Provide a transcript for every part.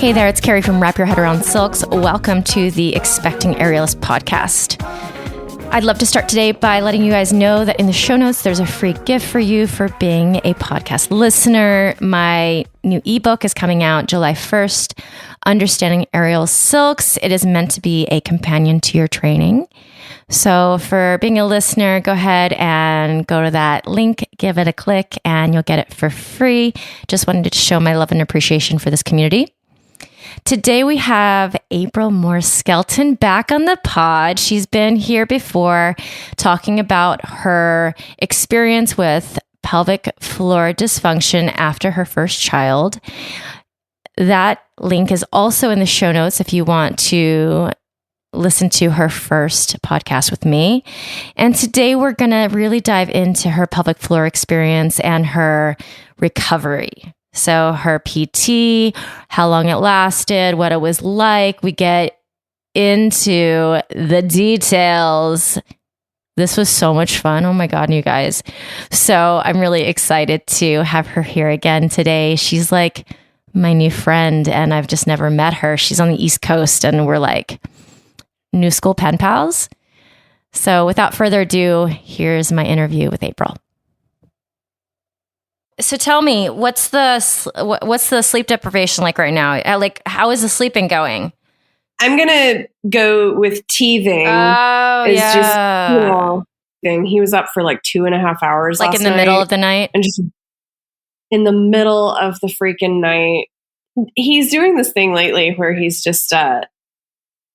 Hey there, it's Carrie from Wrap Your Head Around Silks. Welcome to the Expecting Aerialist podcast. I'd love to start today by letting you guys know that in the show notes, there's a free gift for you for being a podcast listener. My new ebook is coming out July 1st, Understanding Aerial Silks. It is meant to be a companion to your training. So for being a listener, go ahead and go to that link, give it a click, and you'll get it for free. Just wanted to show my love and appreciation for this community. Today we have April Skelton back on the pod. She's been here before talking about her experience with pelvic floor dysfunction after her first child. That link is also in the show notes if you want to listen to her first podcast with me. And today we're going to really dive into her pelvic floor experience and her recovery. So her PT, how long it lasted, what it was like. We get into the details. This was so much fun. Oh my God, you guys. So I'm really excited to have her here again today. She's like my new friend and I've just never met her. She's on the East Coast and we're like new school pen pals. So without further ado, here's my interview with April. So tell me, what's the sleep deprivation like right now? Like, how is the sleeping going? I'm gonna go with teething. Oh, it's yeah. Just, he was up for like 2.5 hours, like last in the night, middle of the night, and just in the middle of the freaking night. He's doing this thing lately where he's just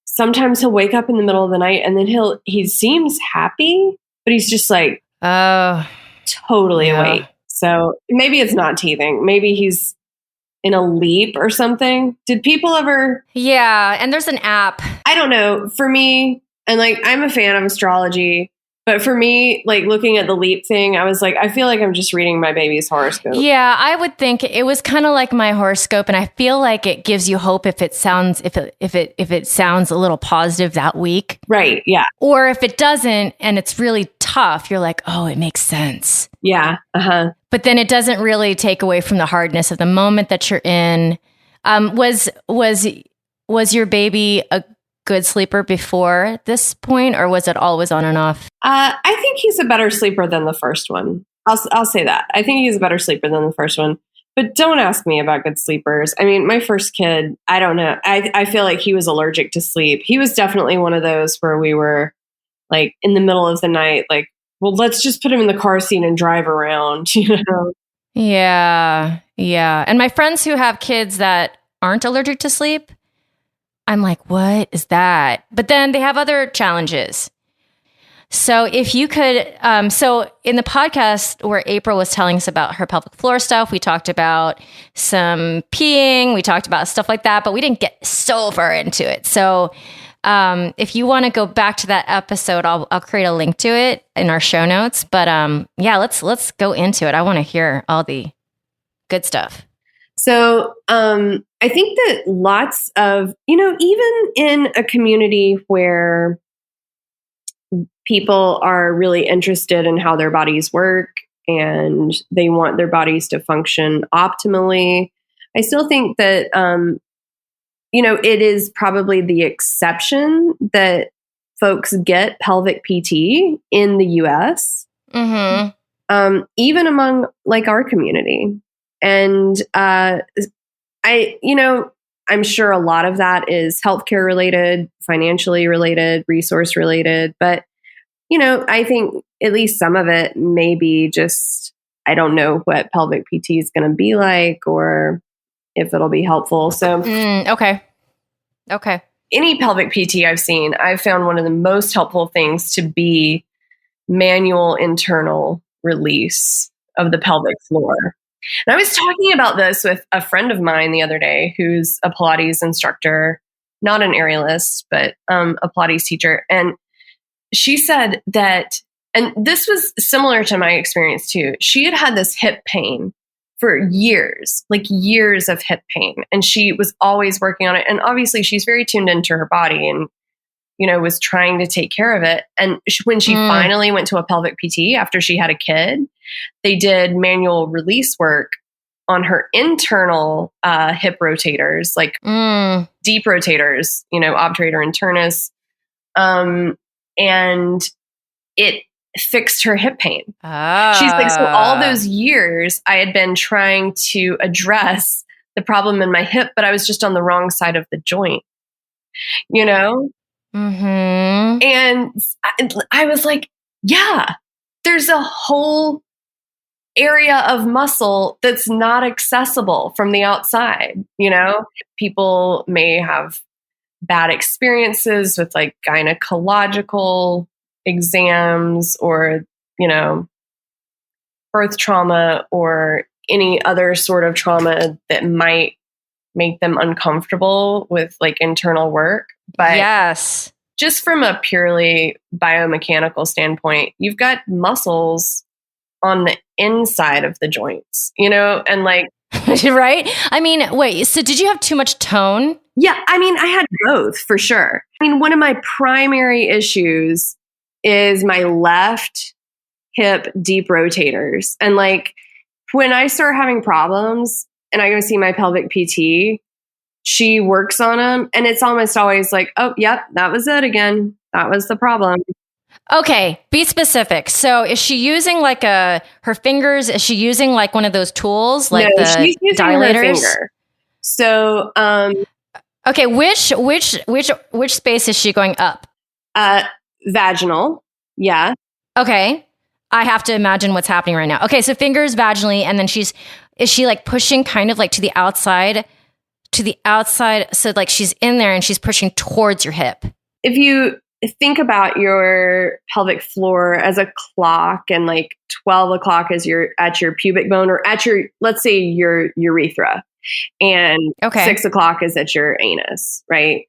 sometimes he'll wake up in the middle of the night and then he seems happy, but he's just like totally awake. So maybe it's not teething. Maybe he's in a leap or something. Did people ever? Yeah. And there's an app. I don't know. For me, and like, I'm a fan of astrology, but for me, like looking at the leap thing, I was like, I feel like I'm just reading my baby's horoscope. Yeah. I would think it was kind of like my horoscope. And I feel like it gives you hope if it sounds a little positive that week. Right. Yeah. Or if it doesn't, and it's really tough, you're like, oh, it makes sense. Yeah. Uh-huh. But then it doesn't really take away from the hardness of the moment that you're in. Was your baby a good sleeper before this point, or was it always on and off? I think he's a better sleeper than the first one. I'll say that. I think he's a better sleeper than the first one. But don't ask me about good sleepers. I mean, my first kid, I don't know. I feel like he was allergic to sleep. He was definitely one of those where we were like in the middle of the night, like, well, let's just put him in the car seat and drive around, you know? Yeah. Yeah. And my friends who have kids that aren't allergic to sleep, I'm like, what is that? But then they have other challenges. So if you could, so in the podcast where April was telling us about her pelvic floor stuff, we talked about some peeing, we talked about stuff like that, but we didn't get so far into it. So if you want to go back to that episode, I'll create a link to it in our show notes. But yeah, let's go into it. I want to hear all the good stuff. So I think that lots of, even in a community where people are really interested in how their bodies work and they want their bodies to function optimally, I still think that, it is probably the exception that folks get pelvic PT in the US, even among like our community. And I'm sure a lot of that is healthcare related, financially related, resource related. But, I think at least some of it may be just, I don't know what pelvic PT is going to be like or if it'll be helpful. So, okay. Any pelvic PT I've seen, I've found one of the most helpful things to be manual internal release of the pelvic floor. And I was talking about this with a friend of mine the other day who's a Pilates instructor, not an aerialist, but a Pilates teacher. And she said that, and this was similar to my experience too, she had this hip pain for years, like years of hip pain. And she was always working on it. And obviously she's very tuned into her body and, was trying to take care of it. And when she finally went to a pelvic PT after she had a kid, they did manual release work on her internal hip rotators, like deep rotators, obturator and turnus. And it fixed her hip pain. She's like, so all those years I had been trying to address the problem in my hip, but I was just on the wrong side of the joint, And I was like, yeah, there's a whole area of muscle that's not accessible from the outside. People may have bad experiences with like gynecological exams or, birth trauma or any other sort of trauma that might make them uncomfortable with like internal work. But yes, just from a purely biomechanical standpoint, you've got muscles on the inside of the joints, and like, right? I mean, wait, so did you have too much tone? Yeah. I mean, I had both for sure. I mean, one of my primary issues is my left hip deep rotators. And like, when I start having problems and I go see my pelvic PT, she works on them. And it's almost always like, oh, yep, that was it again. That was the problem. Okay, be specific. So is she using like her fingers? Is she using like one of those tools, like no, the she's using dilators? Her finger. So, okay, which space is she going up? Vaginal. Yeah. Okay. I have to imagine what's happening right now. Okay, so fingers vaginally, and then is she like pushing kind of like to the outside? So like she's in there and she's pushing towards your hip. If you think about your pelvic floor as a clock, and like 12 o'clock is at your pubic bone, or at your, let's say your urethra, and 6 o'clock is at your anus, right?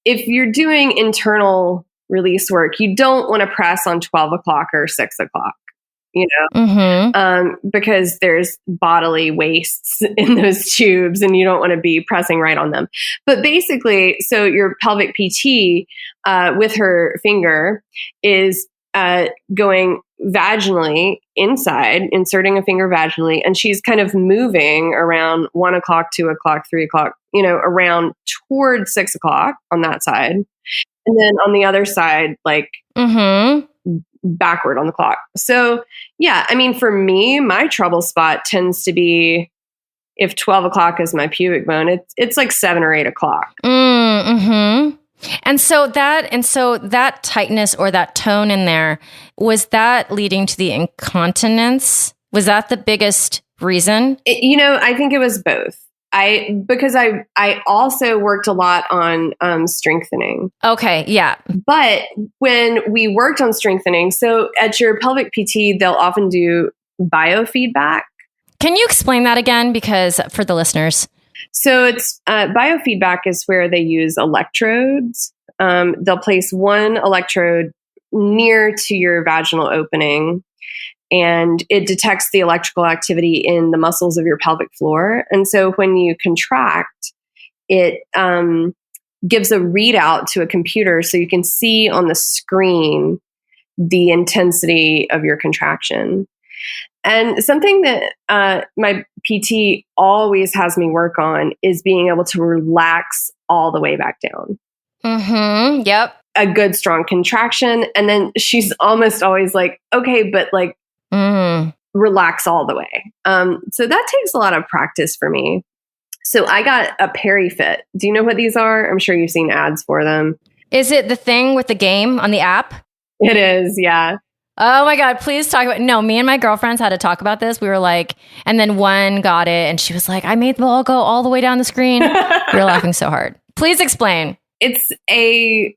If you're doing internal release work, you don't want to press on 12 o'clock or 6 o'clock, because there's bodily wastes in those tubes and you don't want to be pressing right on them. But basically, so your pelvic PT with her finger is going vaginally inside, inserting a finger vaginally, and she's kind of moving around 1 o'clock, 2 o'clock, 3 o'clock, around towards 6 o'clock on that side. And then on the other side, like backward on the clock. So yeah, I mean, for me, my trouble spot tends to be if 12 o'clock is my pubic bone, it's like 7 or 8 o'clock. And so that tightness or that tone in there, was that leading to the incontinence? Was that the biggest reason? I think it was both. Because I also worked a lot on strengthening. Okay, yeah. But when we worked on strengthening, so at your pelvic PT, they'll often do biofeedback. Can you explain that again? Because for the listeners. So it's biofeedback is where they use electrodes. They'll place one electrode near to your vaginal opening, and it detects the electrical activity in the muscles of your pelvic floor. And so when you contract, it gives a readout to a computer so you can see on the screen the intensity of your contraction. And something that my PT always has me work on is being able to relax all the way back down. Yep. A good strong contraction. And then she's almost always like, okay, but like, relax all the way. So that takes a lot of practice for me. So I got a PeriFit. Do you know what these are? I'm sure you've seen ads for them. Is it the thing with the game on the app? It is, yeah. Oh my God, please talk about it. No, me and my girlfriends had to talk about this. We were like, and then one got it and she was like, I made the ball go all the way down the screen. We were laughing so hard. Please explain. It's a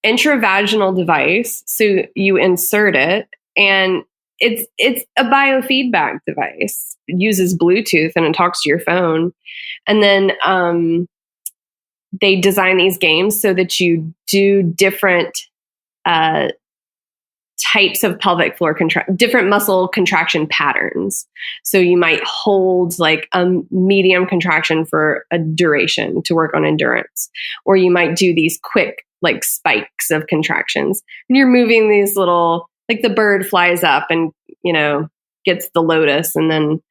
intravaginal device. So you insert it, and it's a biofeedback device. It uses Bluetooth and it talks to your phone. And then they design these games so that you do different types of pelvic floor different muscle contraction patterns. So you might hold like a medium contraction for a duration to work on endurance, or you might do these quick like spikes of contractions. And you're moving these little, like the bird flies up and, gets the lotus and then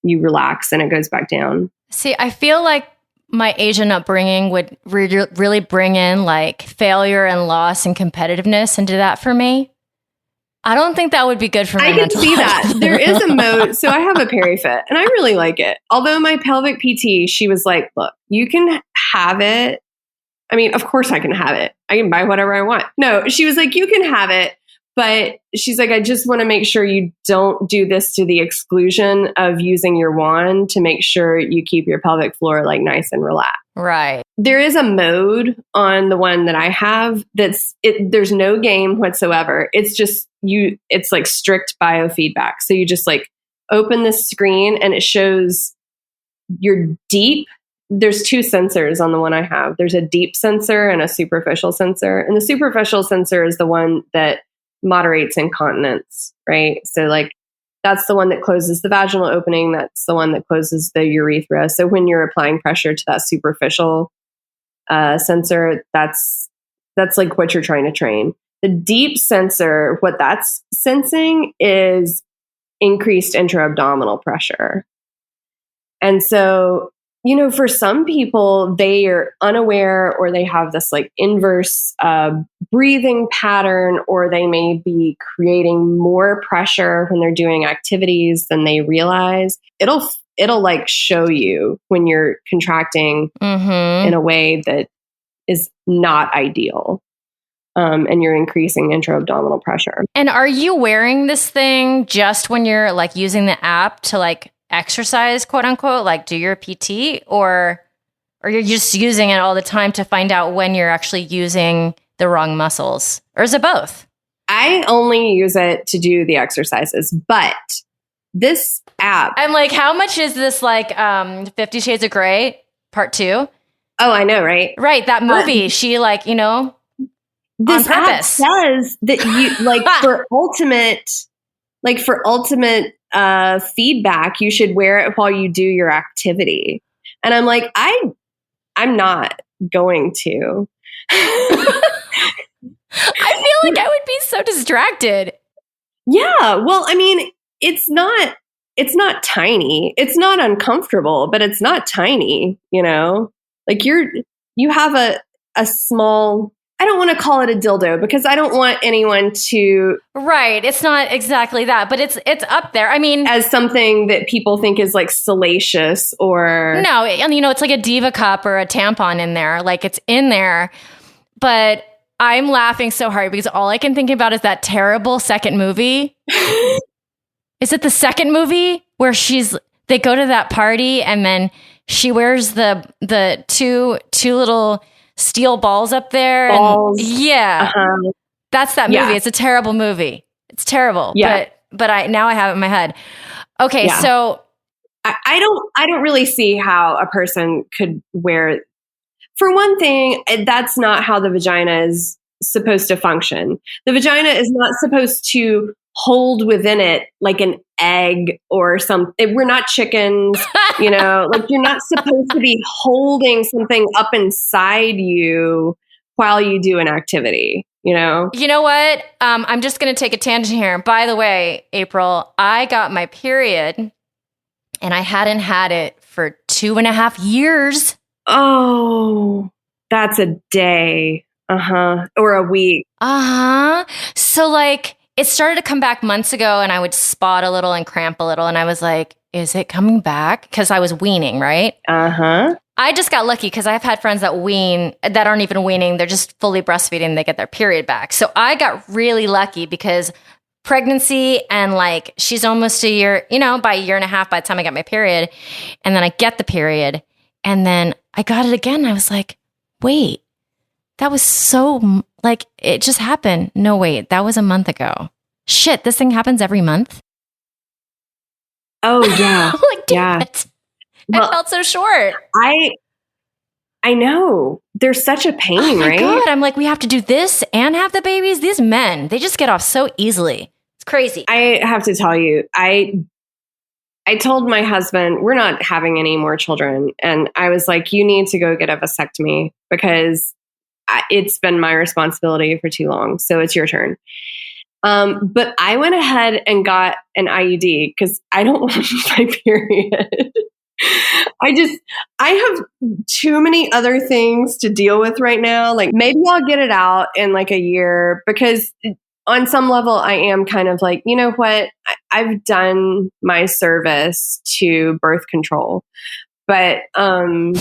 you relax and it goes back down. See, I feel like my Asian upbringing would really bring in like failure and loss and competitiveness into that for me. I don't think that would be good for my mental see health. that. There is a mode. So I have a PeriFit and I really like it. Although my pelvic PT, she was like, look, you can have it. I mean, of course I can have it. I can buy whatever I want. No, she was like, you can have it. But she's like, I just want to make sure you don't do this to the exclusion of using your wand to make sure you keep your pelvic floor like nice and relaxed. Right. There is a mode on the one that I have there's no game whatsoever. It's just it's like strict biofeedback. So you just like open the screen and it shows your deep. There's two sensors on the one I have. There's a deep sensor and a superficial sensor. And the superficial sensor is the one that moderates incontinence, right? So like that's the one that closes the vaginal opening. That's the one that closes the urethra. So when you're applying pressure to that superficial sensor, that's like what you're trying to train. The deep sensor, what that's sensing is increased intra-abdominal pressure. And so, for some people, they are unaware or they have this like inverse breathing pattern, or they may be creating more pressure when they're doing activities than they realize. It'll like show you when you're contracting in a way that is not ideal. And you're increasing intra-abdominal pressure. And are you wearing this thing just when you're like using the app to like exercise, quote unquote, like do your PT, or you're just using it all the time to find out when you're actually using the wrong muscles? Or is it both? I only use it to do the exercises, but this app... I'm like, how much is this like 50 Shades of Grey Part 2? Oh, I know, right? Right, that movie. She like, this on purpose. app says that you like for ultimate feedback, you should wear it while you do your activity. And I'm like, I'm not going to. I feel like I would be so distracted. Yeah. Well, I mean, it's not tiny. It's not uncomfortable, but it's not tiny, like you have a small, I don't want to call it a dildo because I don't want anyone to... Right. It's not exactly that, but it's up there. I mean... As something that people think is like salacious or... No, and it's like a Diva cup or a tampon in there. Like it's in there. But I'm laughing so hard because all I can think about is that terrible second movie. Is it the second movie where they go to that party and then she wears the two little... steel balls up there. Balls. And yeah. Uh-huh. That's that movie. Yeah. It's a terrible movie. It's terrible. Yeah. But I have it in my head. Okay. Yeah. So I don't really see how a person could wear, for one thing, that's not how the vagina is supposed to function. The vagina is not supposed to hold within it like an egg or something. We're not chickens, like you're not supposed to be holding something up inside you while you do an activity, You know what? I'm just going to take a tangent here. By the way, April, I got my period and I hadn't had it for 2.5 years. Oh, that's a day. Or a week. So like, it started to come back months ago and I would spot a little and cramp a little. And I was like, is it coming back? Because I was weaning, right? I just got lucky because I've had friends that aren't even weaning. They're just fully breastfeeding. They get their period back. So I got really lucky because pregnancy and like, she's almost a year, by a year and a half by the time I got my period. And then I get the period and then I got it again. I was like, wait, that was so like, it just happened. No, wait, that was a month ago. Shit, this thing happens every month. Oh yeah. Like, damn it. Well, I felt so short. I know. They're such a pain, right? God, I'm like, we have to do this and have the babies. These men, they just get off so easily. It's crazy. I have to tell you, I told my husband, we're not having any more children. And I was like, you need to go get a vasectomy because it's been my responsibility for too long. So it's your turn. But I went ahead and got an IUD because I don't want to lose my period. I have too many other things to deal with right now. Like maybe I'll get it out in like a year, because on some level I am kind of like, you know what? I've done my service to birth control. But I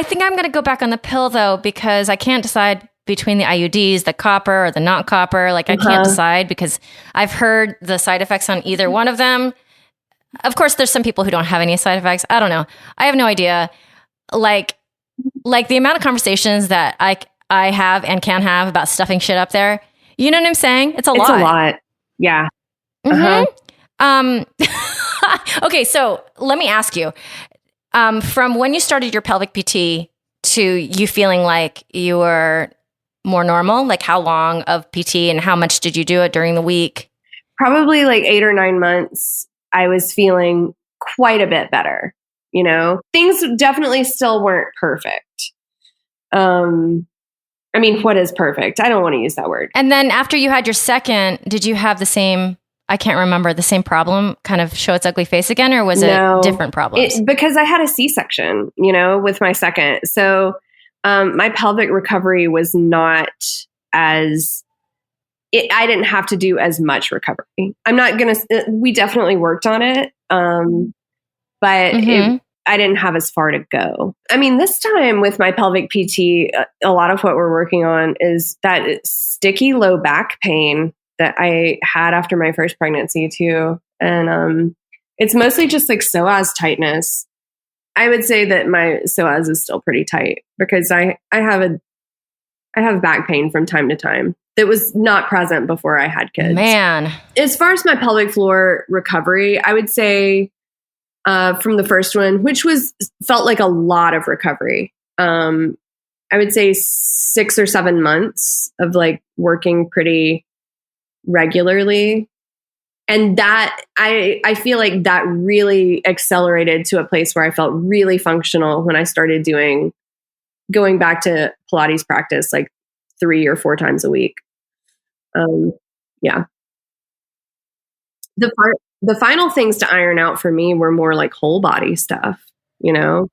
think I'm going to go back on the pill though, because I can't decide between the IUDs, the copper or the not copper. Like I can't decide because I've heard the side effects on either one of them. Of course, there's some people who don't have any side effects. I don't know. I have no idea. Like the amount of conversations that I have and can have about stuffing shit up there. You know what I'm saying? It's a lot. It's a lot. Yeah. Okay, so let me ask you, from when you started your pelvic PT to you feeling like you were more normal, like how long of PT and how much did you do it during the week? Probably like 8 or 9 months. I was feeling quite a bit better. You know, things definitely still weren't perfect. I mean, what is perfect? I don't want to use that word. And then after you had your second, did you have the same, I can't remember, the same problem kind of show its ugly face again, or was it different problems? Because I had a C-section, you know, with my second. So my pelvic recovery was not as, I didn't have to do as much recovery. I'm not going to, we definitely worked on it. But I didn't have as far to go. I mean, this time with my pelvic PT, a lot of what we're working on is that sticky low back pain that I had after my first pregnancy too. And it's mostly just like psoas tightness. I would say that my psoas is still pretty tight because I have back pain from time to time that was not present before I had kids. Man. As far as my pelvic floor recovery, I would say from the first one, which felt like a lot of recovery. I would say 6 or 7 months of like working pretty regularly. And that I feel like that really accelerated to a place where I felt really functional when I started going back to Pilates practice like 3 or 4 times a week. Yeah. The final things to iron out for me were more like whole body stuff, you know?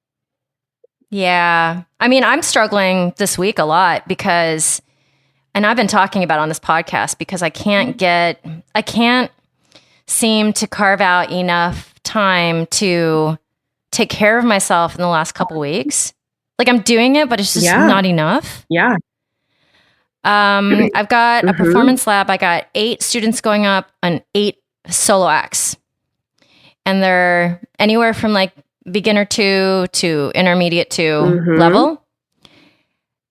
Yeah. I mean, I'm struggling this week a lot because, and I've been talking about it on this podcast because I can't seem to carve out enough time to take care of myself in the last couple weeks. Like I'm doing it, but it's just not enough. Yeah. I've got a performance lab. I got 8 students going up on 8 solo acts, and they're anywhere from like beginner 2 to intermediate 2 level.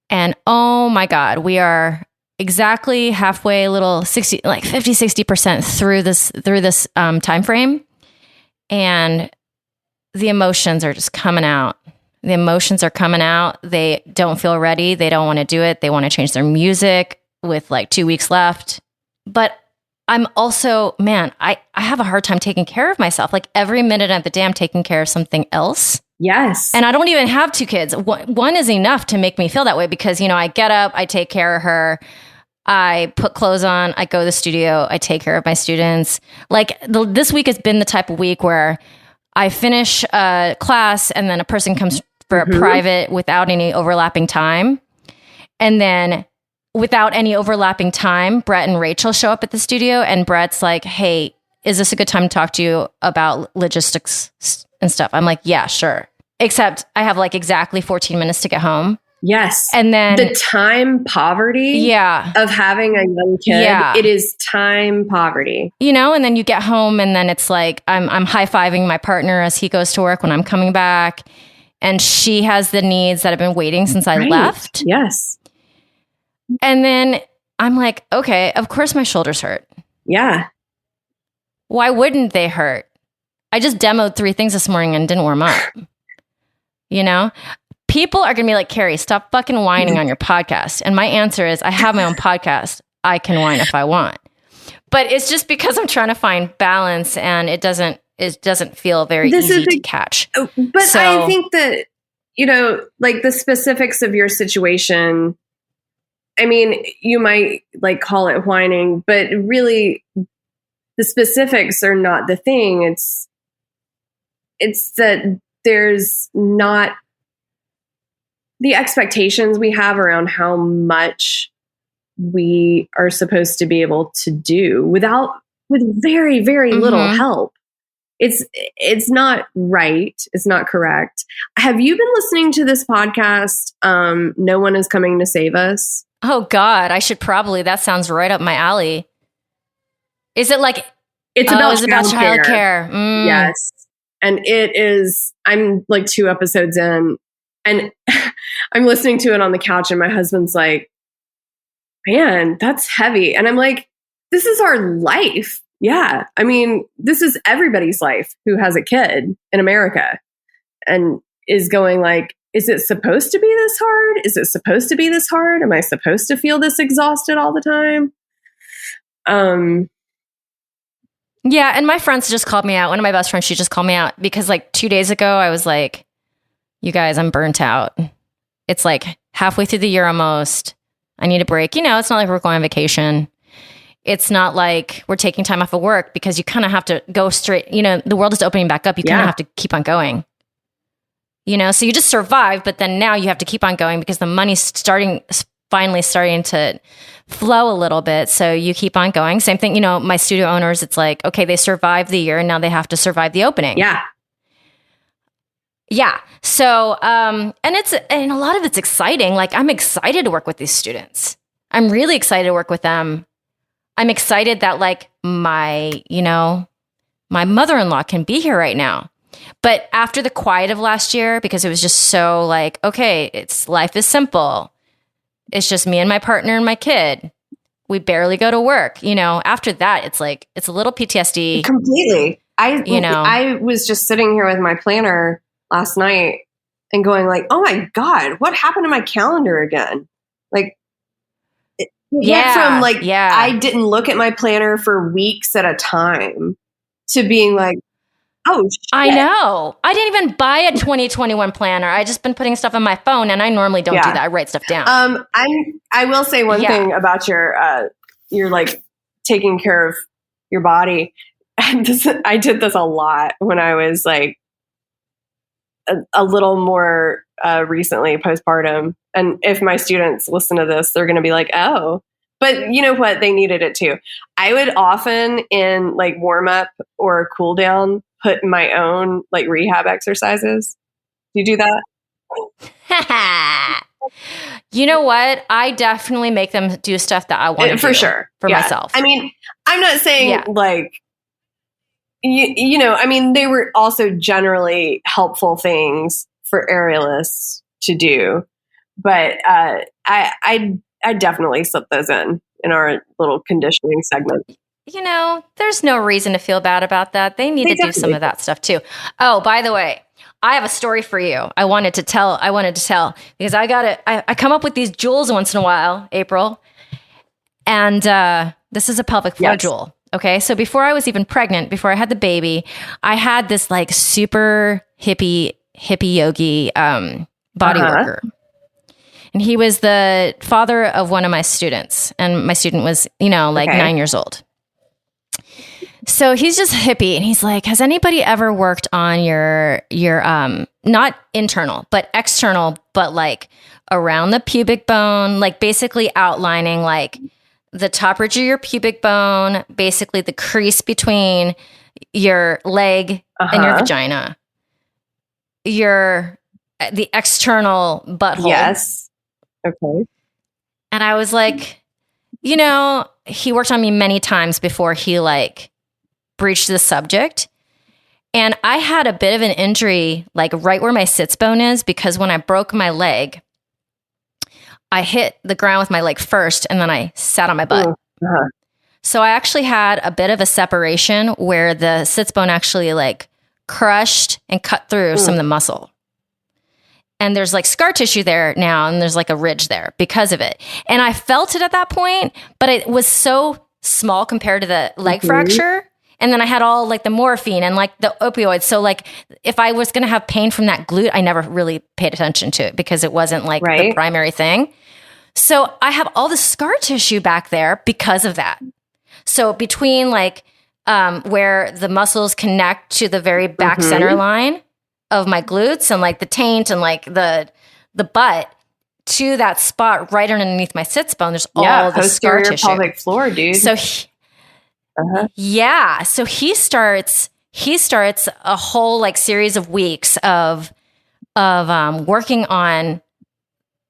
And oh my God, we are exactly halfway, little 60, like 50-60% through this time frame, and the emotions are just coming out. The emotions are coming out. They don't feel ready. They don't want to do it. They want to change their music with like 2 weeks left. But I'm also, man, I have a hard time taking care of myself. Like every minute of the day, I'm taking care of something else. Yes. And I don't even have 2 kids. One is enough to make me feel that way because, you know, I get up, I take care of her, I put clothes on, I go to the studio, I take care of my students. Like this week has been the type of week where I finish a class and then a person comes for a private without any overlapping time. And then without any overlapping time, Brett and Rachel show up at the studio and Brett's like, hey, is this a good time to talk to you about logistics and stuff? I'm like, yeah, sure. Except I have like exactly 14 minutes to get home. Yes. And then the time poverty of having a young kid, it is time poverty. You know, and then you get home and then it's like I'm high-fiving my partner as he goes to work when I'm coming back. And she has the needs that have been waiting since I left. Yes. And then I'm like, okay, of course my shoulders hurt. Yeah. Why wouldn't they hurt? I just demoed 3 things this morning and didn't warm up. You know? People are going to be like, Carrie, stop fucking whining on your podcast. And my answer is, I have my own podcast. I can whine if I want. But it's just because I'm trying to find balance and it doesn't feel very easy to catch. But so, I think that, you know, like the specifics of your situation, I mean, you might like call it whining, but really the specifics are not the thing. It's that there's not the expectations we have around how much we are supposed to be able to do with very, very little help. It's not right. It's not correct. Have you been listening to this podcast? No One Is Coming to Save Us. Oh God, I should probably. That sounds right up my alley. Is it like it's about childcare? Yes, and it is. I'm like 2 episodes in, and I'm listening to it on the couch, and my husband's like, "Man, that's heavy," and I'm like, "This is our life." Yeah. I mean, this is everybody's life who has a kid in America and is going like, is it supposed to be this hard? Is it supposed to be this hard? Am I supposed to feel this exhausted all the time? Yeah. And my friends just called me out. One of my best friends, she just called me out because like 2 days ago, I was like, you guys, I'm burnt out. It's like halfway through the year almost. I need a break. You know, it's not like we're going on vacation. It's not like we're taking time off of work because you kind of have to go straight. You know, the world is opening back up. You kind of have to keep on going. You know, so you just survive, but then now you have to keep on going because the money's finally starting to flow a little bit. So you keep on going. Same thing, you know, my studio owners, it's like, okay, they survived the year and now they have to survive the opening. Yeah. Yeah. So, and a lot of it's exciting. Like I'm excited to work with these students. I'm really excited to work with them. I'm excited that like my mother-in-law can be here right now. But after the quiet of last year, because it was just so like, okay, life is simple. It's just me and my partner and my kid. We barely go to work. You know, after that, it's like, it's a little PTSD. Completely. I was just sitting here with my planner last night and going like, oh my God, what happened to my calendar again? Like, I didn't look at my planner for weeks at a time to being like, oh, shit. I know. I didn't even buy a 2021 planner. I just been putting stuff on my phone, and I normally don't do that. I write stuff down. I will say one thing about your like taking care of your body. I did this a lot when I was like a little more recently postpartum. And if my students listen to this, they're going to be like, oh, but you know what? They needed it too. I would often in like warm up or cool down, put my own like rehab exercises. Do you do that? You know what? I definitely make them do stuff that I want to do for sure for myself. I mean, I'm not saying like, you know, I mean, they were also generally helpful things for aerialists to do, but I definitely slip those in our little conditioning segment. You know, there's no reason to feel bad about that. They need to do some of that stuff too. Oh, by the way, I have a story for you. I wanted to tell because I come up with these jewels once in a while, April. And this is a pelvic floor jewel. Okay. So before I was even pregnant, before I had the baby, I had this like super hippie yogi body worker. And he was the father of one of my students. And my student was, 9 years old. So he's just hippie. And he's like, has anybody ever worked on your not internal, but external, but like around the pubic bone, like basically outlining like the top ridge of your pubic bone, basically the crease between your leg and your vagina, the external butthole. Yes. Okay. And I was like, he worked on me many times before he like breached the subject. And I had a bit of an injury, like right where my sits bone is, because when I broke my leg, I hit the ground with my leg first, and then I sat on my butt. So I actually had a bit of a separation where the sits bone actually like crushed and cut through some of the muscle. And there's like scar tissue there now, and there's like a ridge there because of it. And I felt it at that point, but it was so small compared to the leg fracture. And then I had all like the morphine and like the opioids. So like if I was going to have pain from that glute, I never really paid attention to it because it wasn't like the primary thing. So I have all the scar tissue back there because of that. So between like where the muscles connect to the very back center line of my glutes and like the taint and like the butt to that spot right underneath my sits bone, there's all the scar tissue. Pelvic floor, dude. So so he starts a whole like series of weeks of working on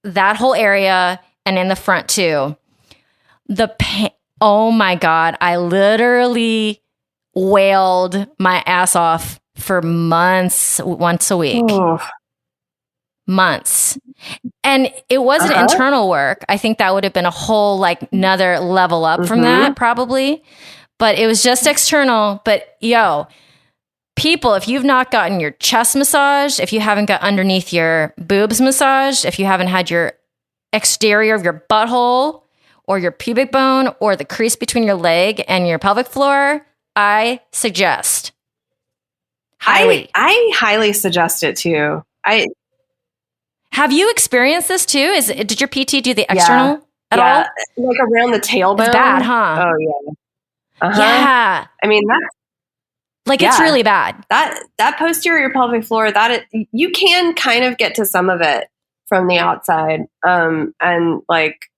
that whole area and in the front too. The pain, oh my God, I literally wailed my ass off for months, once a week. Months. And it wasn't internal work. I think that would have been a whole like another level up from that probably. But it was just external. But yo, people, if you've not gotten your chest massaged, if you haven't got underneath your boobs massaged, if you haven't had your exterior of your butthole or your pubic bone or the crease between your leg and your pelvic floor, I suggest. Highly. I highly suggest it too. Have you experienced this too? Did your PT do the external at all? Like around the tailbone. It's bad, huh? Oh yeah. Yeah. I mean, that's like it's really bad. That posterior pelvic floor, you can kind of get to some of it from the outside. And like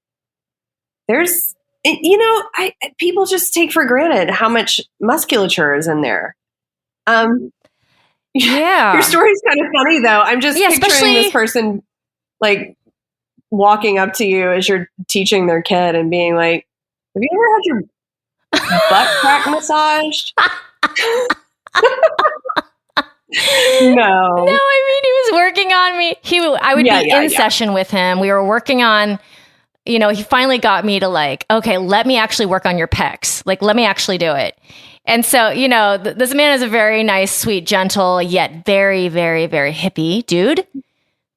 there's, people just take for granted how much musculature is in there. Yeah. Your story's kind of funny though. I'm just picturing this person like walking up to you as you're teaching their kid and being like, have you ever had your butt crack massaged? No, I mean, he was working on me. I would be in session with him. We were working on, he finally got me to like, okay, let me actually work on your pecs. Like, let me actually do it. And so, this man is a very nice, sweet, gentle, yet very, very, very hippie dude.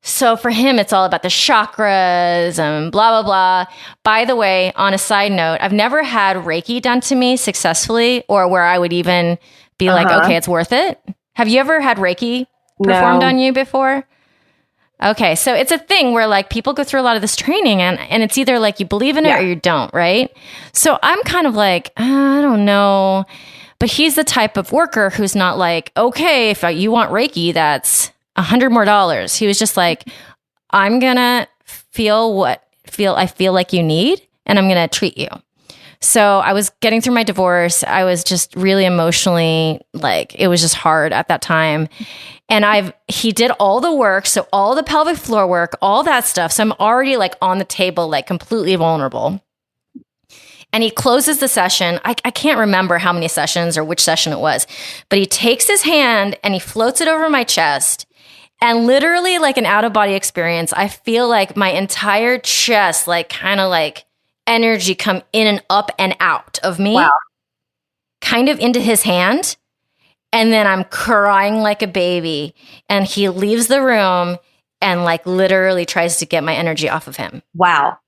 So for him, it's all about the chakras and blah, blah, blah. By the way, on a side note, I've never had Reiki done to me successfully or where I would even be like, okay, it's worth it. Have you ever had Reiki performed on you before? Okay, so it's a thing where like people go through a lot of this training and it's either like you believe in it or you don't, right? So I'm kind of like, I don't know. But he's the type of worker who's not like, okay, if you want Reiki, that's $100 more. He was just like, I'm going to feel I feel like you need, and I'm going to treat you. So I was getting through my divorce. I was just really emotionally, like, it was just hard at that time. And he did all the work. So all the pelvic floor work, all that stuff. So I'm already like on the table, like completely vulnerable. And he closes the session. I can't remember how many sessions or which session it was, but he takes his hand and he floats it over my chest. And literally like an out-of-body experience, I feel like my entire chest, like kind of like energy come in and up and out of me, kind of into his hand. And then I'm crying like a baby. And he leaves the room and like literally tries to get my energy off of him. Wow.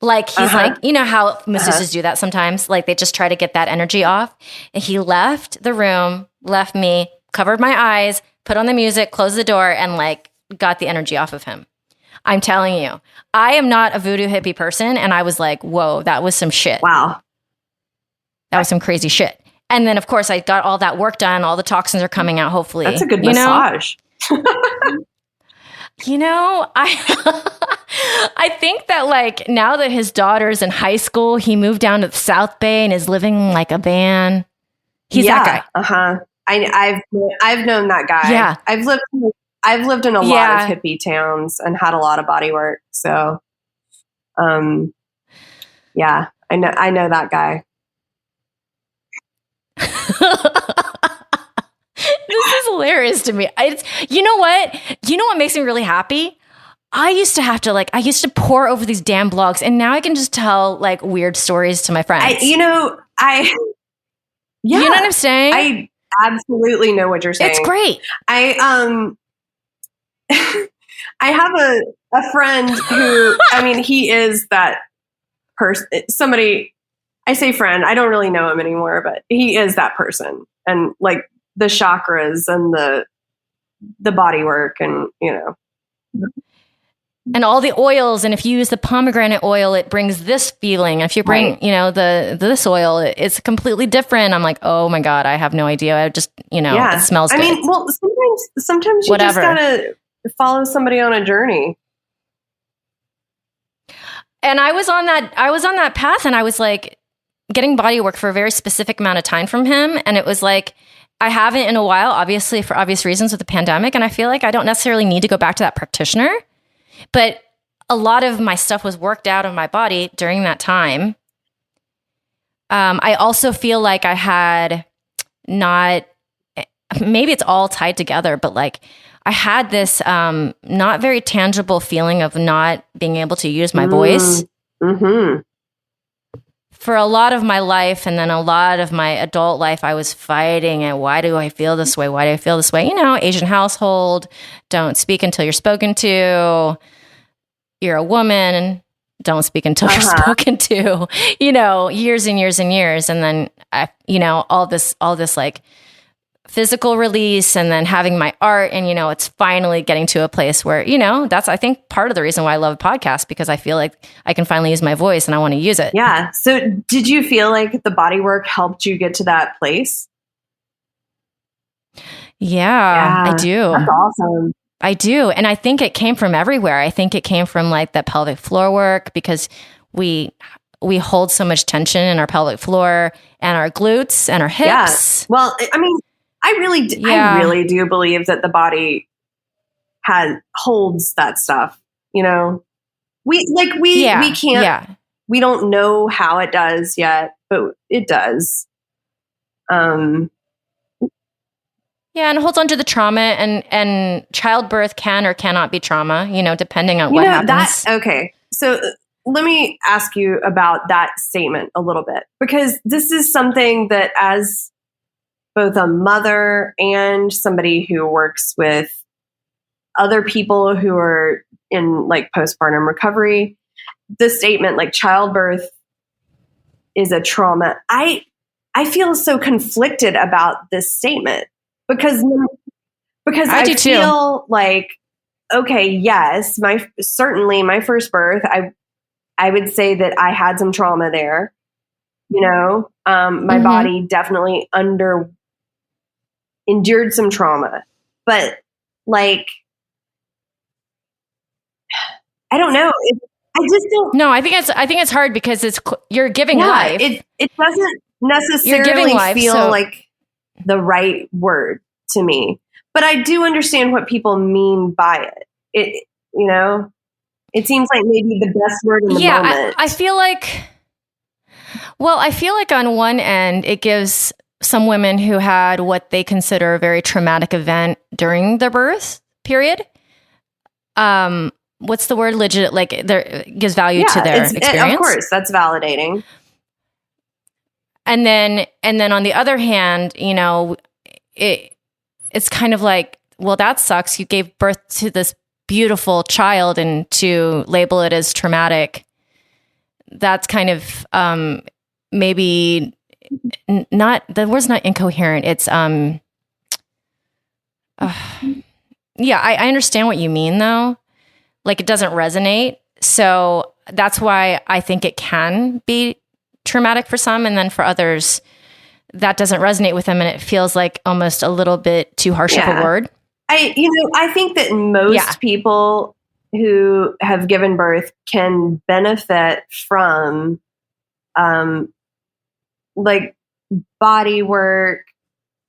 Like he's like, you know how masseuses do that sometimes? Like they just try to get that energy off. And he left the room, left me, covered my eyes, put on the music, closed the door, and like got the energy off of him. I'm telling you, I am not a voodoo hippie person. And I was like, whoa, that was some shit. Wow. That was some crazy shit. And then, of course, I got all that work done. All the toxins are coming out, hopefully. That's a good massage. I think that like now that his daughter's in high school, he moved down to the South Bay and is living like a van. He's that guy. I've known that guy. Yeah. I've lived in a lot of hippie towns and had a lot of body work. So, I know that guy. This is hilarious to me. You know what makes me really happy? I used to pore over these damn blogs, and now I can just tell like weird stories to my friends. You know what I'm saying? I absolutely know what you're saying. It's great. I have a friend who, I mean, he is that person, somebody, I say friend, I don't really know him anymore, but he is that person. And like the chakras and the body work and, and all the oils. And if you use the pomegranate oil, it brings this feeling. If you bring, this oil, it's completely different. I'm like, oh my God, I have no idea. I just, it smells good. I mean, well, sometimes you just gotta follow somebody on a journey. And I was on that path, and I was like getting body work for a very specific amount of time from him. And it was like, I haven't in a while, obviously for obvious reasons with the pandemic. And I feel like I don't necessarily need to go back to that practitioner, but a lot of my stuff was worked out of my body during that time. I also feel like I had maybe it's all tied together, but like I had this not very tangible feeling of not being able to use my voice. Mm-hmm. For a lot of my life, and then a lot of my adult life, I was fighting it. Why do I feel this way? Why do I feel this way? Asian household, don't speak until you're spoken to. You're a woman, don't speak until you're spoken to. Years and years and years. And then, all this like physical release, and then having my art, and it's finally getting to a place where that's, I think, part of the reason why I love podcasts, because I feel like I can finally use my voice and I want to use it. Yeah. So did you feel like the body work helped you get to that place? Yeah, I do. That's awesome. I do. And I think it came from everywhere. I think it came from like that pelvic floor work, because we hold so much tension in our pelvic floor and our glutes and our hips. Yeah. Well, I mean, I really do believe that the body holds that stuff. We can't, we don't know how it does yet, but it does. Yeah, and it holds on to the trauma, and childbirth can or cannot be trauma, depending on what happens. Okay. So let me ask you about that statement a little bit, because this is something that, as both a mother and somebody who works with other people who are in like postpartum recovery, the statement like childbirth is a trauma. I feel so conflicted about this statement because I do feel too. Like, okay, yes, my first birth, I would say that I had some trauma there. My body definitely endured some trauma, but like, I don't know. I just don't. No, I think it's hard because you're giving life. It doesn't necessarily feel like the right word to me, but I do understand what people mean by it. It seems like maybe the best word in the moment. I feel like on one end, it gives some women who had what they consider a very traumatic event during their birth period. What's the word? Legit, like there gives value to their experience. Of course, that's validating. And then on the other hand, it's kind of like, well, that sucks. You gave birth to this beautiful child, and to label it as traumatic, that's kind of maybe not, the word's not incoherent. It's I understand what you mean though. Like it doesn't resonate. So that's why I think it can be traumatic for some, and then for others that doesn't resonate with them, and it feels like almost a little bit too harsh of a word. I think that most people who have given birth can benefit from like body work,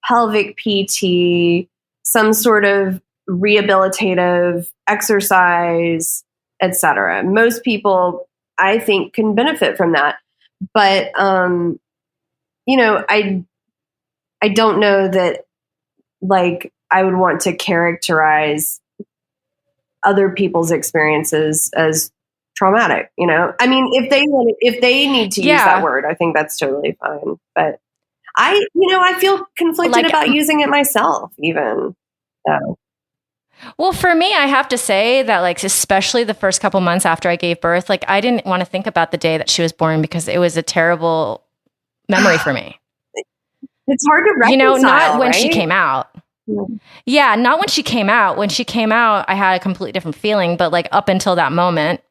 pelvic PT, some sort of rehabilitative exercise, etc. Most people, I think, can benefit from that. But I don't know that like I would want to characterize other people's experiences as traumatic. I mean, if they need to use that word, I think that's totally fine. But I feel conflicted about using it myself, even. So. Well, for me, I have to say that, like, especially the first couple months after I gave birth, like, I didn't want to think about the day that she was born because it was a terrible memory for me. It's hard to reconcile, not when she came out. Yeah, not when she came out. When she came out, I had a completely different feeling, but like up until that moment,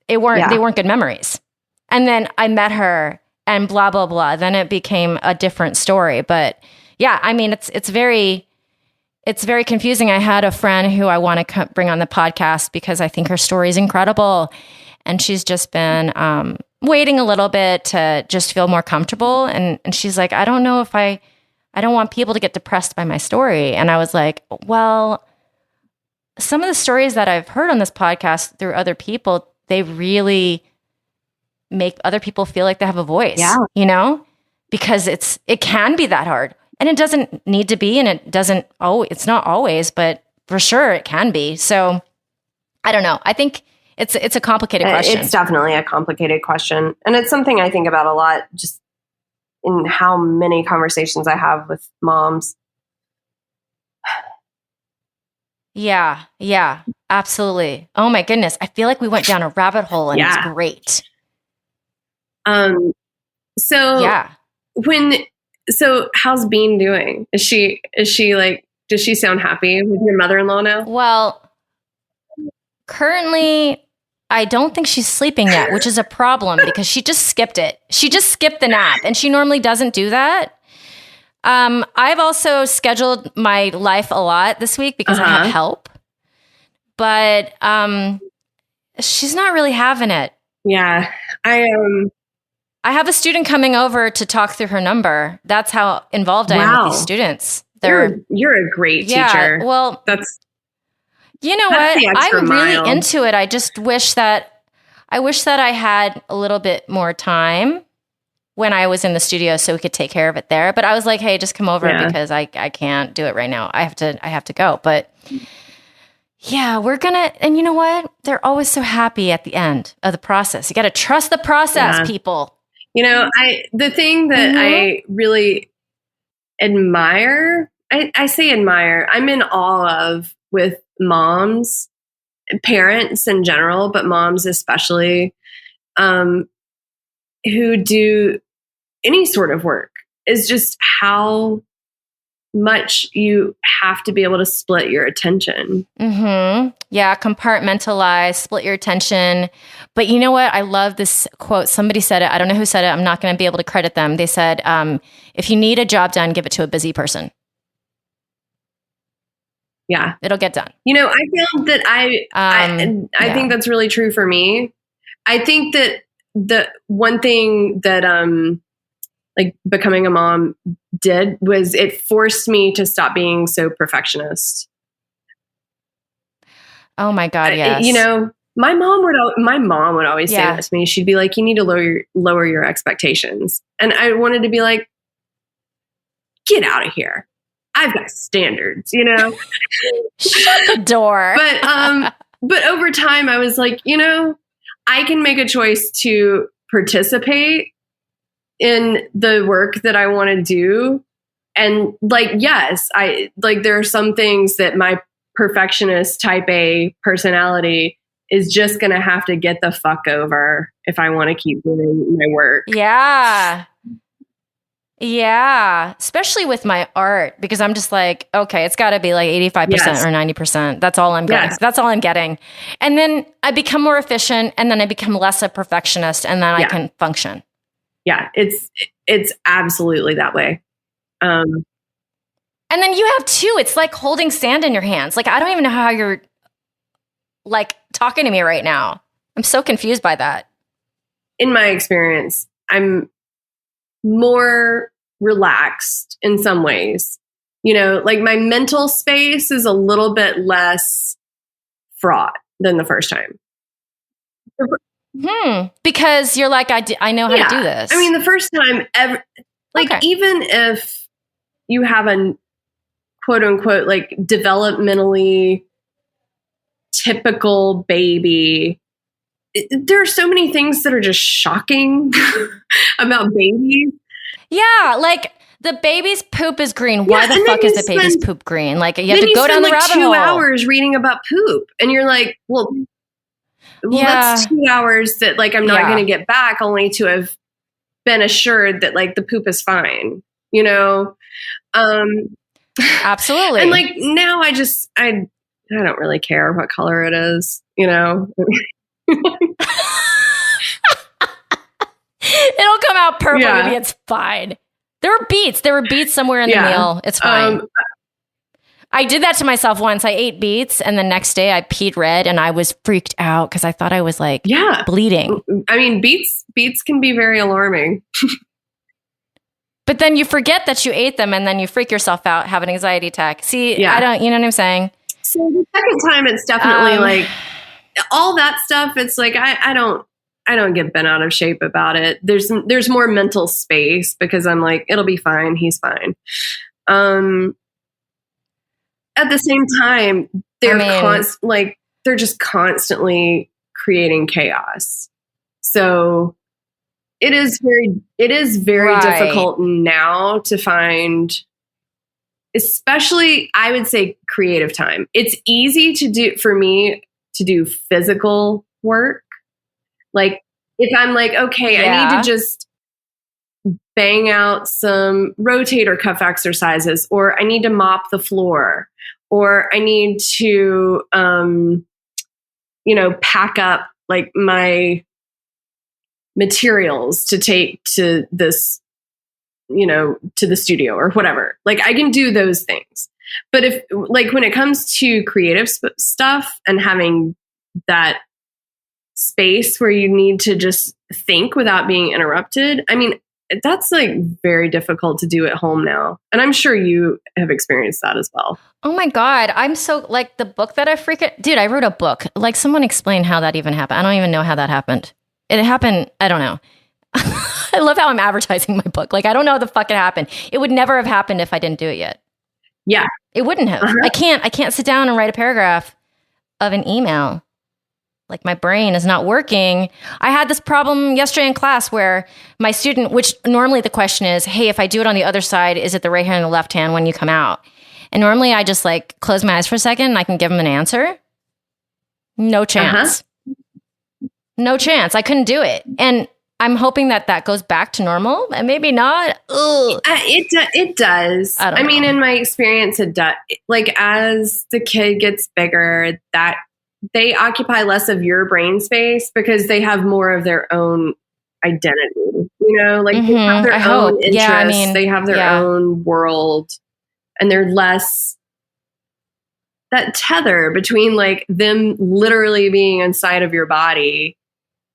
they weren't good memories. And then I met her and blah, blah, blah. Then it became a different story. But yeah, I mean, it's very confusing. I had a friend who I want to bring on the podcast because I think her story is incredible. And she's just been waiting a little bit to just feel more comfortable. And she's like, I don't know if I don't want people to get depressed by my story. And I was like, well, some of the stories that I've heard on this podcast through other people, they really make other people feel like they have a voice, you know, because it can be that hard, and it doesn't need to be. And it's not always, but for sure it can be. So I don't know. I think it's a complicated question. It's definitely a complicated question. And it's something I think about a lot, just in how many conversations I have with moms. Yeah, absolutely. Oh my goodness. I feel like we went down a rabbit hole, and it's great. So how's Bean doing? Is she like, does she sound happy with your mother-in-law now? Well, currently I don't think she's sleeping yet, which is a problem because she just skipped it. She just skipped the nap, and she normally doesn't do that. I've also scheduled my life a lot this week because I have help, but she's not really having it. Yeah, I have a student coming over to talk through her number. That's how involved I am with these students. You're a great teacher. Well, you know what? I'm really into it. I just wish that I had a little bit more time when I was in the studio so we could take care of it there. But I was like, hey, just come over because I can't do it right now. I have to go. But yeah, and you know what? They're always so happy at the end of the process. You got to trust the process, people. You know, the thing that I really admire, I say admire, I'm in awe of with moms, parents in general, but moms especially, who do any sort of work, is just how much you have to be able to split your attention. Yeah, compartmentalize, split your attention. But you know what? I love this quote. Somebody said it. I don't know who said it. I'm not going to be able to credit them. They said, if you need a job done, give it to a busy person. Yeah. It'll get done. You know, I found that I think that's really true for me. I think that the one thing that like becoming a mom did was it forced me to stop being so perfectionist. Oh my God, yes. You know, my mom would always say that to me. She'd be like, you need to lower your expectations. And I wanted to be like, get out of here. I've got standards, you know? Shut the door. But over time I was like, you know, I can make a choice to participate in the work that I want to do. And like, yes, there are some things that my perfectionist type A personality is just going to have to get the fuck over if I want to keep doing my work. Yeah. Yeah. Especially with my art, because I'm just like, okay, it's got to be like 85% or 90%. That's all I'm getting. That's all I'm getting. And then I become more efficient, and then I become less a perfectionist, and then I can function. Yeah, it's absolutely that way. And then you have two. It's like holding sand in your hands. Like, I don't even know how you're like talking to me right now. I'm so confused by that. In my experience, I'm more relaxed in some ways. You know, like my mental space is a little bit less fraught than the first time. Because you're like, I know how to do this. I mean, the first time ever, like, even if you have a quote unquote, like developmentally typical baby, there are so many things that are just shocking about babies. Yeah. Like the baby's poop is green. Why the fuck is the baby's poop green? Like you have to go down the rabbit hole. 2 hours reading about poop. And you're like, well, that's 2 hours that like I'm not going to get back, only to have been assured that like the poop is fine, you know? Absolutely. And like now I don't really care what color it is, you know? It'll come out purple. Yeah. Maybe it's fine. There were beets somewhere in the meal. It's fine. I did that to myself once. I ate beets and the next day I peed red and I was freaked out because I thought I was like bleeding. I mean, beets can be very alarming. But then you forget that you ate them and then you freak yourself out, have an anxiety attack. See, you know what I'm saying? So the second time it's definitely like all that stuff. It's like, I don't get bent out of shape about it. There's more mental space because I'm like, it'll be fine. He's fine. At the same time, they're just constantly creating chaos. So it is very difficult now to find, especially I would say creative time. It's easy to do for me to do physical work. Like if I'm like, okay, I need to just bang out some rotator cuff exercises, or I need to mop the floor, or I need to, pack up like my materials to take to this, to the studio or whatever. Like I can do those things. But if like when it comes to creative stuff and having that space where you need to just think without being interrupted, I mean, that's like very difficult to do at home now. And I'm sure you have experienced that as well. Oh my God. I'm so like the book that dude, I wrote a book. Like someone explain how that even happened. I don't even know how that happened. It happened. I don't know. I love how I'm advertising my book. Like, I don't know how the fuck it happened. It would never have happened if I didn't do it yet. Yeah. It wouldn't have. I can't sit down and write a paragraph of an email. Like my brain is not working. I had this problem yesterday in class where my student, which normally the question is, hey, if I do it on the other side, is it the right hand or the left hand when you come out? And normally I just like close my eyes for a second and I can give them an answer. No chance. No chance. I couldn't do it. And I'm hoping that goes back to normal, and maybe not. It does. I mean, in my experience, it does. Like as the kid gets bigger, that they occupy less of your brain space because they have more of their own identity. Like they have their own interests. They have their own world, and they're less that tether between like them literally being inside of your body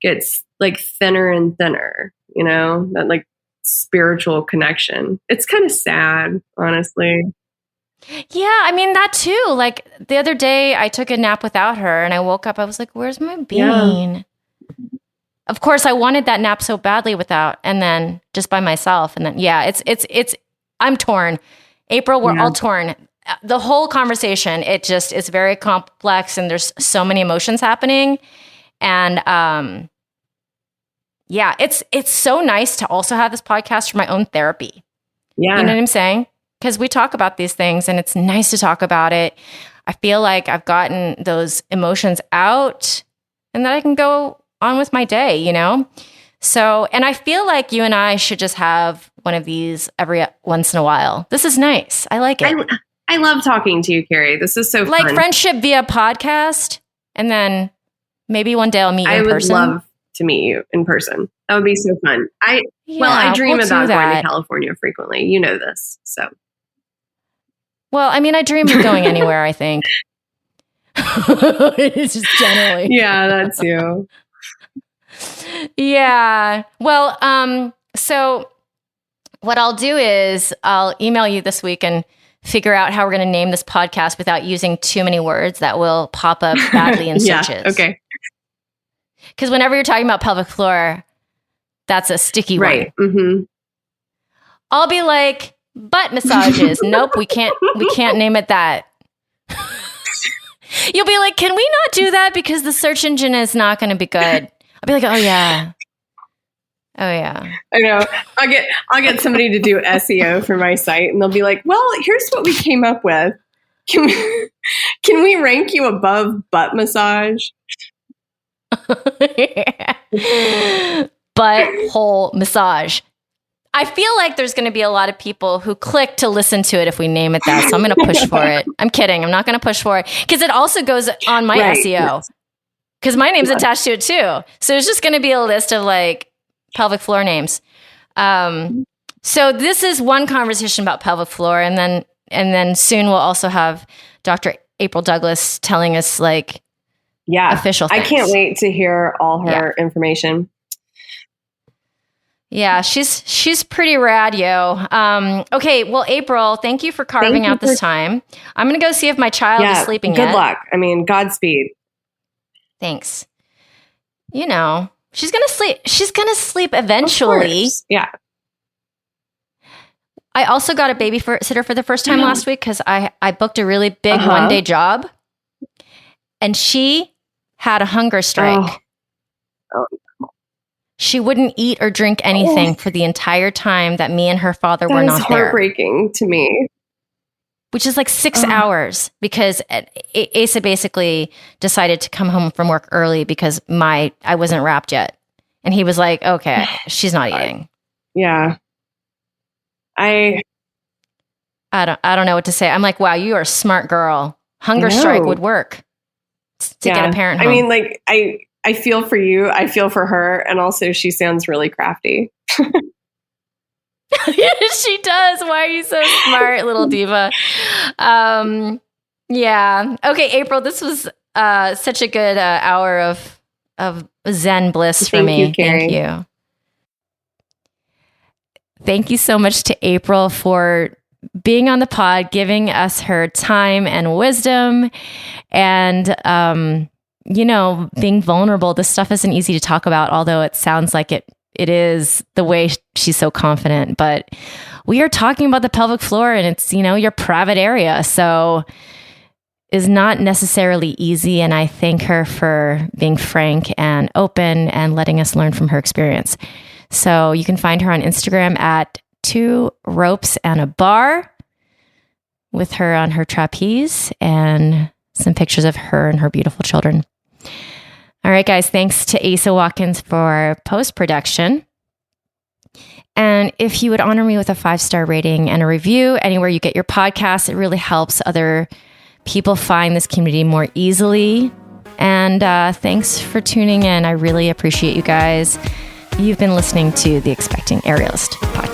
gets like thinner and thinner, that like spiritual connection. It's kind of sad, honestly. Yeah, I mean that too. Like the other day I took a nap without her and I woke up, I was like, where's my bean? Yeah. Of course I wanted that nap so badly without, and then just by myself. And then, it's I'm torn. April, we're all torn. The whole conversation, it's very complex and there's so many emotions happening. And, it's so nice to also have this podcast for my own therapy. Yeah. You know what I'm saying? Because we talk about these things and it's nice to talk about it. I feel like I've gotten those emotions out and that I can go on with my day, So, and I feel like you and I should just have one of these every once in a while. This is nice. I like it. I love talking to you, Carrie. This is so fun. Like friendship via podcast. And then maybe one day I'll meet you in person. I would love to meet you in person. That would be so fun. I dream about going to California frequently. You know this, so. Well, I mean, I dream of going anywhere, I think. It's just generally. Yeah, that's you. Yeah. Well, so what I'll do is I'll email you this week and figure out how we're going to name this podcast without using too many words that will pop up badly in searches. Okay. Because whenever you're talking about pelvic floor, that's a sticky one. Right. Mm-hmm. I'll be like, butt massages. Nope, we can't name it that. You'll be like, can we not do that because the search engine is not going to be good? I'll be like, oh yeah. I know. I'll get somebody to do SEO for my site, and they'll be like, well, here's what we came up with. Can we rank you above butt massage? Butthole massage. I feel like there's going to be a lot of people who click to listen to it if we name it that. So I'm going to push for it. I'm kidding. I'm not going to push for it because it also goes on my SEO because my name's attached to it too. So there's just going to be a list of like pelvic floor names. So this is one conversation about pelvic floor, and then soon we'll also have Dr. April Douglas telling us like official things. I can't wait to hear all her information. Yeah, she's pretty rad, yo. Okay, well, April, thank you for carving out this time. I'm going to go see if my child is sleeping yet. Good luck. I mean, Godspeed. Thanks. You know, she's going to sleep. She's going to sleep eventually. Yeah. I also got a babysitter for the first time last week because I booked a really big one-day job. And she had a hunger strike. Oh. She wouldn't eat or drink anything for the entire time that me and her father were not there. That's heartbreaking to me. Which is like 6 hours because Asa basically decided to come home from work early because I wasn't wrapped yet. And he was like, okay, she's not eating. Yeah. I don't know what to say. I'm like, wow, you are a smart girl. Hunger strike would work to get a parent home. I mean, like, I feel for you. I feel for her. And also she sounds really crafty. She does. Why are you so smart, little diva? Yeah. Okay, April, this was such a good hour of Zen bliss for me. Thank you. Thank you so much to April for being on the pod, giving us her time and wisdom, and being vulnerable. This stuff isn't easy to talk about, although it sounds like it is the way she's so confident. But we are talking about the pelvic floor, and it's, your private area. So is not necessarily easy. And I thank her for being frank and open and letting us learn from her experience. So you can find her on Instagram at 2 ropes and a bar with her on her trapeze and some pictures of her and her beautiful children. All right, guys, thanks to Asa Watkins for post-production. And if you would honor me with a 5-star rating and a review anywhere you get your podcasts, it really helps other people find this community more easily. And thanks for tuning in. I really appreciate you guys. You've been listening to the Expecting Aerialist podcast.